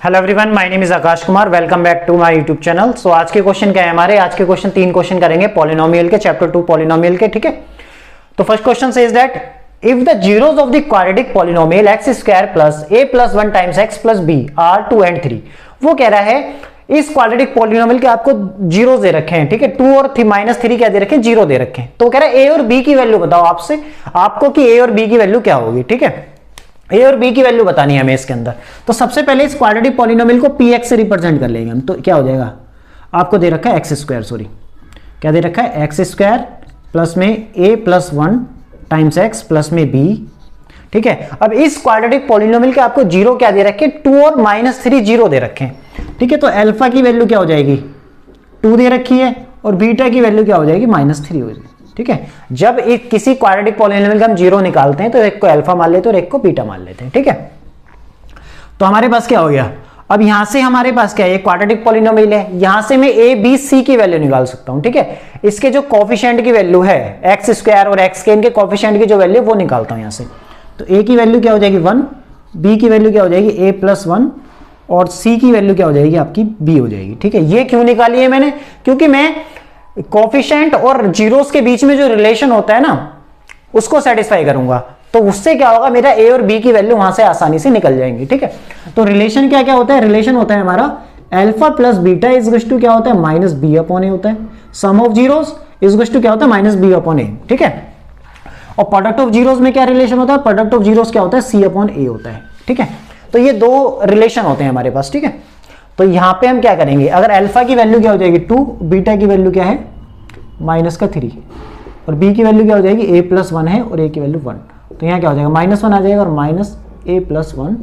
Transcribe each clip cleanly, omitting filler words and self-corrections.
Hello everyone, my name is Aakash Kumar. Welcome back to my YouTube channel. So आज के question क्या है हमारे? आज के क्वेश्चन 3 क्वेश्चन करेंगे पॉलिनोमियल के, चैप्टर 2 पॉलिनोमियल के। ठीक है, तो first question says that if the zeros of the quadratic polynomial x square plus a plus 1 times x plus b are 2 and 3, वो कह रहा है इस क्वाड्रेटिक पॉलिनोमियल के आपको जीरो दे रखे हैं। ठीक है, 2 और -3 क्या दे रखे हैं? जीरो दे रखे हैं। तो कह रहा है ए और बी की वैल्यू बताओ आपसे, आपको कि ए और बी की वैल्यू क्या होगी। ठीक है, ए और बी की वैल्यू बतानी है हमें इसके अंदर। तो सबसे पहले इस क्वाड्रेटिक पॉलिनोमियल को पी एक्स से रिप्रेजेंट कर लेंगे हम। तो क्या हो जाएगा? आपको दे रखा है एक्स स्क्वायर, सॉरी क्या दे रखा है? एक्स स्क्वायर प्लस में ए प्लस 1 टाइम्स एक्स प्लस में बी। ठीक है, अब इस क्वाड्रेटिक पॉलिनोमियल के आपको जीरो क्या दे रखे? 2 और -3 जीरो दे रखे हैं। ठीक है, तो अल्फा की वैल्यू क्या हो जाएगी? 2 दे रखी है और बीटा की वैल्यू क्या हो जाएगी? -3 हो जाएगी। ठीक है, जब एक किसी क्वाड्रेटिक पॉलिनोमियल का हम जीरो निकालते हैं तो एक को अल्फा मान लेते हैं और एक को बीटा मान लेते हैं। ठीक है, तो हमारे पास क्या हो गया? अब यहां से हमारे पास क्या है? क्वाड्रेटिक पॉलिनोमियल है, यहां से मैं ए बी सी की वैल्यू निकाल सकता हूं। ठीक है, इसके जो कोफिशिएंट की वैल्यू है एक्स स्क्वायर और एक्स के, इनके कोफिशिएंट की जो वैल्यू वो निकालता हूं यहां से। तो ए की वैल्यू क्या हो जाएगी? 1, बी की वैल्यू क्या हो जाएगी? ए प्लस 1 और सी की वैल्यू क्या हो जाएगी? आपकी बी हो जाएगी। ठीक है, ये क्यों निकाली है मैंने? क्योंकि मैं कोफिशिएंट और जीरोस के बीच में जो रिलेशन होता है ना, उसको सेटिस्फाई करूंगा। तो उससे क्या होगा? मेरा ए और बी की वैल्यू वहां से आसानी से निकल जाएंगी। ठीक है, तो रिलेशन क्या क्या होता है? रिलेशन होता है हमारा alpha plus beta is to क्या होता है? माइनस बी अपॉन ए होता है। Sum of zeros is to क्या होता है? Minus b upon a. ठीक है, और प्रोडक्ट ऑफ जीरोस में क्या रिलेशन होता है? प्रोडक्ट ऑफ जीरोस क्या होता है? सी अपॉन ए होता है। ठीक है, तो ये दो रिलेशन होते हैं हमारे पास। ठीक है, तो यहां पे हम क्या करेंगे? अगर अल्फा की वैल्यू क्या हो जाएगी? 2, बीटा की वैल्यू क्या है? -3 और बी की वैल्यू क्या हो जाएगी? ए प्लस 1 है और ए की वैल्यू 1। तो यहाँ क्या हो जाएगा? -1 आ जाएगा और माइनस ए प्लस 1,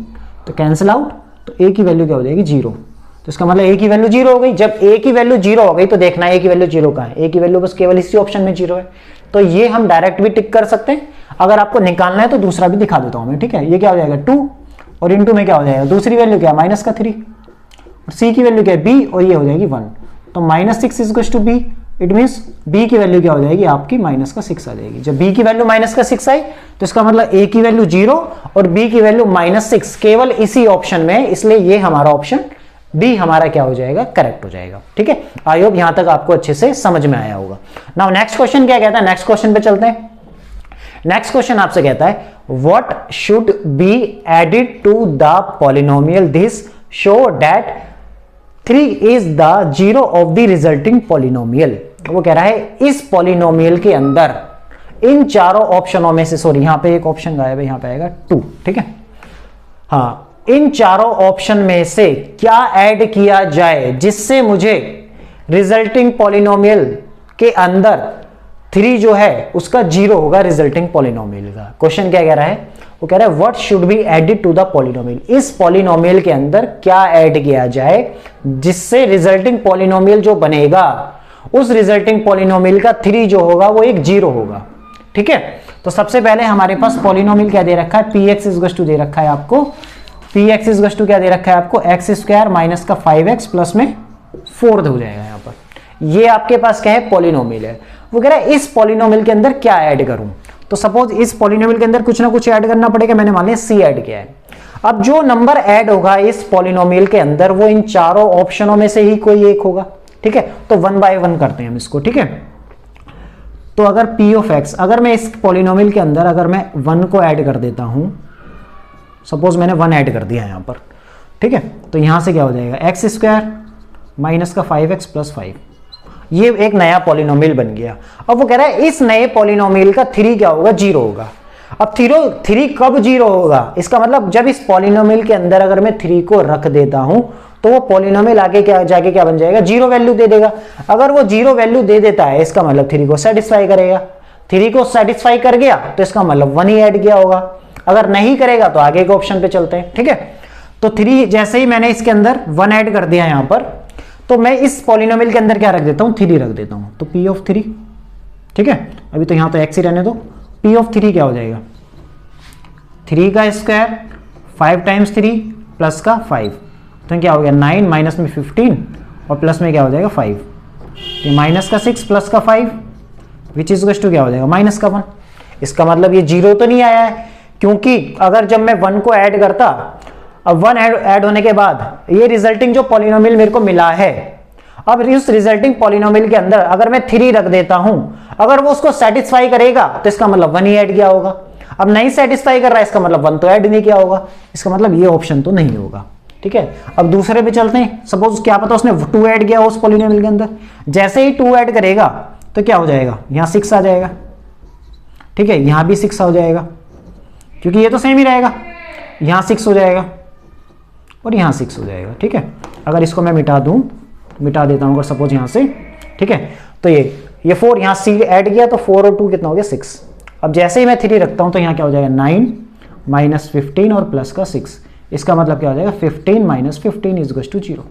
तो कैंसिल आउट। तो ए की वैल्यू क्या हो जाएगी? 0। तो इसका मतलब ए की वैल्यू 0 हो गई। जब ए की वैल्यू 0 हो गई तो देखना है ए की वैल्यू 0 कहाँ है? ए की वैल्यू बस केवल इसी ऑप्शन में 0 है। तो ये हम डायरेक्ट भी टिक कर सकते हैं। अगर आपको निकालना है तो दूसरा भी दिखा देता हूं मैं। ठीक है, ये क्या हो जाएगा? 2 और इंटू में क्या हो जाएगा? दूसरी वैल्यू क्या? -3 और सी की वैल्यू क्या है? बी, और ये हो जाएगी 1। तो -6 is to b. It means b की वैल्यू क्या हो जाएगी? आपकी -6 आ जाएगी। जब बी की वैल्यू -6 आई तो इसका मतलब ए की वैल्यू 0 और बी की वैल्यू -6 केवल इसी ऑप्शन में है, इसलिए ये हमारा ऑप्शन बी हमारा क्या हो जाएगा? करेक्ट हो जाएगा। ठीक है, आई होप यहां तक आपको अच्छे से समझ में आया होगा। नाउ नेक्स्ट क्वेश्चन क्या कहता है? नेक्स्ट क्वेश्चन पे चलते हैं। नेक्स्ट क्वेश्चन आपसे कहता है what should be added to the polynomial this show that 3 is the zero of the resulting polynomial. वो कह रहा है इस पॉलिनोमियल के अंदर इन चारों ऑप्शनों में से, सॉरी यहां पे एक ऑप्शन गायब है, यहां पे आएगा 2। ठीक है, हाँ, इन चारों ऑप्शन में से क्या ऐड किया जाए जिससे मुझे रिजल्टिंग पॉलिनोमियल के अंदर 3 जो है उसका 0 होगा रिजल्टिंग पॉलिनोमियल का। क्वेश्चन क्या कह रहा है? वो कह रहा है what should be added to the polynomial. इस पॉलिनोमियल के अंदर क्या ऐड किया जाए जिससे रिजल्टिंग पॉलिनोमियल जो बनेगा उस रिजल्टिंग पॉलिनोमियल का 3 जो होगा वो एक 0 होगा। ठीक है, तो सबसे पहले हमारे पास पॉलिनोमियल क्या दे रखा है? पी एक्स इज टू दे रखा है आपको। पी एक्स इज टू क्या दे रखा है आपको? एक्स स्क्वायर माइनस का 5x प्लस में 4 हो जाएगा यहाँ पर। ये आपके पास क्या है? पॉलिनोमियल है। वो कह रहा है इस पॉलिनोमियल के अंदर क्या ऐड करूं? तो सपोज इस पॉलिनोमियल के अंदर कुछ ना कुछ ऐड करना पड़ेगा। मैंने मान लिया सी ऐड किया है। अब जो नंबर ऐड होगा इस पॉलिनोमियल के अंदर वो इन चारों ऑप्शनों में से ही कोई एक होगा। ठीक है, तो 1 बाय 1 करते हैं हम इसको। ठीक है, तो अगर p ऑफ x, अगर मैं इस पॉलिनोमियल के अंदर अगर मैं 1 को ऐड कर देता हूं, सपोज मैंने 1 ऐड कर दिया यहां पर। ठीक है, तो यहां से क्या हो जाएगा? एक्स स्क्वायर माइनस का 5x प्लस 5, ये एक नया पॉलिनोमियल बन गया। अब वो कह रहा है इस नए पॉलिनोमियल का 3 क्या होगा? 0 होगा। अब 3 कब 0 होगा? इसका मतलब जब इस पॉलिनोमियल के अंदर अगर मैं 3 को रख देता हूं तो वो पॉलिनोमियल आगे क्या जाके क्या बन जाएगा? 0 वैल्यू दे देगा। अगर वो 0 वैल्यू दे देता है इसका मतलब 3 को सेटिस्फाई करेगा। 3 को सेटिस्फाई कर गया तो इसका मतलब 1 ही ऐड किया होगा। अगर नहीं करेगा तो आगे के ऑप्शन पे चलते हैं। ठीक है, तो 3 जैसे ही मैंने इसके अंदर 1 ऐड कर दिया यहां पर, तो मैं इस पॉलिनोमियल के अंदर क्या रख देता हूं? 3 रख देता हूं। तो p ऑफ 3, ठीक है, अभी तो यहां तो x ही रहने दो। p ऑफ 3 क्या हो जाएगा? 3 का स्क्वायर 5 टाइम्स 3 प्लस का 5, तो क्या हो गया? 9 माइनस में 15 और प्लस में क्या हो जाएगा? 5। तो माइनस का 6 प्लस का 5 विच इज टू क्या हो जाएगा? माइनस का 1। इसका मतलब ये 0 तो नहीं आया है, क्योंकि अगर जब मैं 1 को ऐड करता अब 1 ऐड होने के बाद ये रिजल्टिंग जो पॉलिनोमियल मेरे को मिला है, अब इस रिजल्टिंग पॉलिनोमियल के अंदर अगर मैं 3 रख देता हूं, अगर वो उसको सेटिस्फाई करेगा तो इसका मतलब 1 ही ऐड किया होगा। अब नहीं सेटिस्फाई कर रहा है, इसका मतलब 1 तो ऐड नहीं किया होगा, इसका मतलब ये ऑप्शन तो नहीं होगा। ठीक है, अब दूसरे पे चलते हैं। सपोज क्या पता उसने 2 ऐड किया उस पॉलिनोमियल के अंदर, जैसे ही 2 ऐड करेगा तो क्या हो जाएगा, यहां 6 आ जाएगा। ठीक है, यहां भी 6 हो जाएगा, क्योंकि ये तो सेम ही रहेगा, यहां 6 हो जाएगा और यहां 6 हो जाएगा। ठीक है, अगर इसको मैं मिटा देता हूं अगर सपोज यहां से। ठीक है, तो ये 4 यहां C ऐड किया तो 4 और 2 कितना हो गया 6। अब जैसे ही मैं 3 रखता हूं तो यहां क्या हो जाएगा 9 माइनस 15 और प्लस का 6, इसका मतलब क्या हो जाएगा 15 माइनस 15 इज इक्वल टू 0।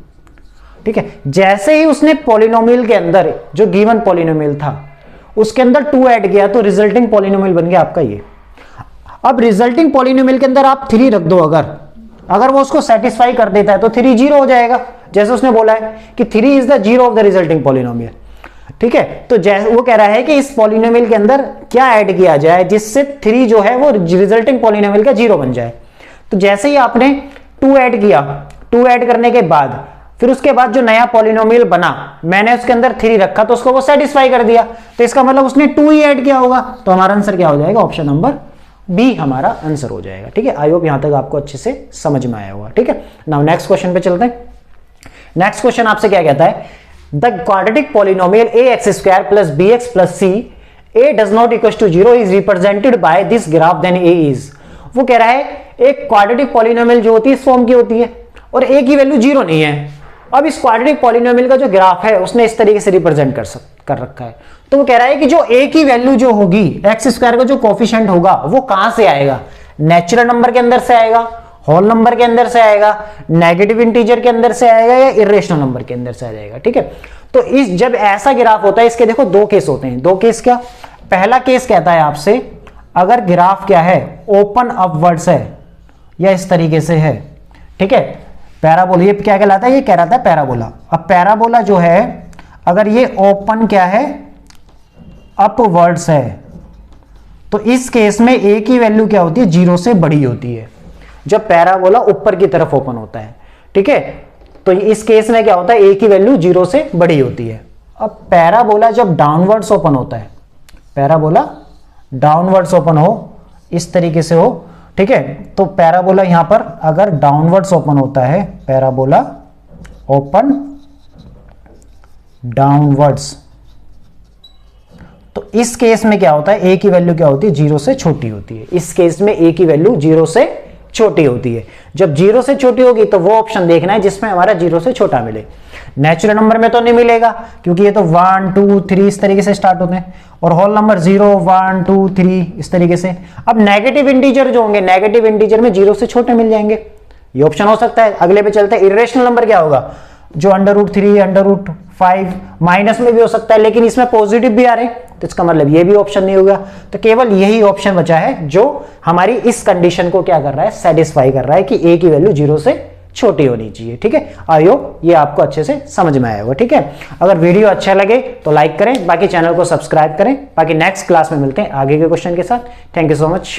ठीक है, जैसे ही उसने पॉलिनोमियल के अंदर जो गिवन पॉलिनोमियल था उसके अंदर 2 ऐड किया तो रिजल्टिंग पॉलिनोमियल बन गया आपका ये। अब रिजल्टिंग पॉलिनोमियल के अंदर आप 3 रख दो, अगर वो उसको सेटिस्फाई कर देता है तो 3 0 हो जाएगा, जैसे उसने बोला है कि 3 is the 0 of the resulting polynomial. ठीक है, तो जैसे वो कह रहा है कि इस पॉलिनोमियल के अंदर क्या ऐड किया जाए जिससे 3 जो है वो रिजल्टिंग पॉलिनोमियल का 0 बन जाए। तो जैसे ही आपने 2 ऐड किया, 2 ऐड करने के बाद फिर उसके बाद जो नया पॉलिनोमियल बना, मैंने उसके अंदर 3 रखा तो उसको वो सेटिस्फाई कर दिया, तो इसका मतलब उसने 2 ही ऐड किया होगा, तो हमारा आंसर क्या हो जाएगा, ऑप्शन नंबर बी हमारा आंसर हो जाएगा। ठीक है, आई होप यहां तक आपको अच्छे से समझ में आया होगा। ठीक है, नाउ नेक्स्ट क्वेश्चन पे चलते हैं। नेक्स्ट क्वेश्चन आपसे क्या कहता है, the quadratic polynomial ax² plus bx plus c a does not equals to 0 is represented by this graph then a is। वो कह रहा है एक क्वाड्रेटिक पॉलिनोमियल जो होती है इस फॉर्म की होती है और a की वैल्यू 0 नहीं है। अब इस क्वाड्रेटिक पॉलिनोमियल का जो ग्राफ है उसने इस तरीके से रिप्रेजेंट कर रखा है, तो वो कह रहा है कि जो a की वैल्यू जो होगी x² का जो कोफिशिएंट होगा वो कहां से आएगा, नेचुरल नंबर के अंदर से आएगा, होल नंबर के अंदर से आएगा, नेगेटिव इंटीजर के अंदर से आएगा या इरेशनल नंबर के अंदर से आ जाएगा। ठीक है, तो इस जब ऐसा ग्राफ होता है इसके देखो 2 केस होते हैं। 2 केस क्या, पहला केस कहता है आपसे अगर ग्राफ क्या है ओपन अपवर्ड्स है या इस तरीके से है। ठीक है, पैराबोला ये क्या कहलाता है, ये कह रहा था पैराबोला। अब पैराबोला जो है अगर ये ओपन क्या है अपवर्ड्स है तो इस केस में a की वैल्यू क्या होती है 0 से बड़ी होती है जब पैराबोला ऊपर की तरफ ओपन होता है। ठीक है, तो इस केस में क्या होता है a की वैल्यू 0 से बड़ी होती है। अब पैराबोला जब डाउनवर्ड्स ओपन होता है, पैराबोला डाउनवर्ड्स ओपन हो इस तरीके से हो, ठीक है, तो पैराबोला यहां पर अगर डाउनवर्ड्स ओपन होता है, पैराबोला ओपन डाउनवर्ड्स, तो इस केस में क्या होता है a की वैल्यू क्या होती है 0 से छोटी होती है। इस केस में a की वैल्यू 0 से छोटी होती है। जब 0 से छोटी होगी तो वो ऑप्शन देखना है जिसमें हमारा 0 से छोटा मिले। नेचुरल नंबर में तो नहीं मिलेगा क्योंकि ये तो 1 2 3 इस तरीके से स्टार्ट होते हैं और होल नंबर 0 1 2 3 इस तरीके से। अब नेगेटिव इंटीजर जो होंगे, नेगेटिव इंटीजर में 0 से छोटे मिल जाएंगे, ये ऑप्शन हो सकता है। अगले पे चलते हैं, इरेशनल नंबर क्या होगा, जो √3 √5 माइनस में भी हो सकता है, लेकिन इसमें पॉजिटिव भी आ रहे हैं तो इसका मतलब ये भी ऑप्शन नहीं होगा। तो केवल यही ऑप्शन बचा है जो हमारी इस कंडीशन को क्या कर रहा है, सेटिस्फाई कर रहा है कि a की वैल्यू 0 से छोटी होनी चाहिए। ठीक है, आई होप ये आपको अच्छे से समझ में आया होगा। ठीक है, अगर वीडियो अच्छा लगे तो लाइक करें, बाकी चैनल को सब्सक्राइब करें। बाकी नेक्स्ट क्लास में मिलते हैं आगे के क्वेश्चन के साथ। Thank you so much.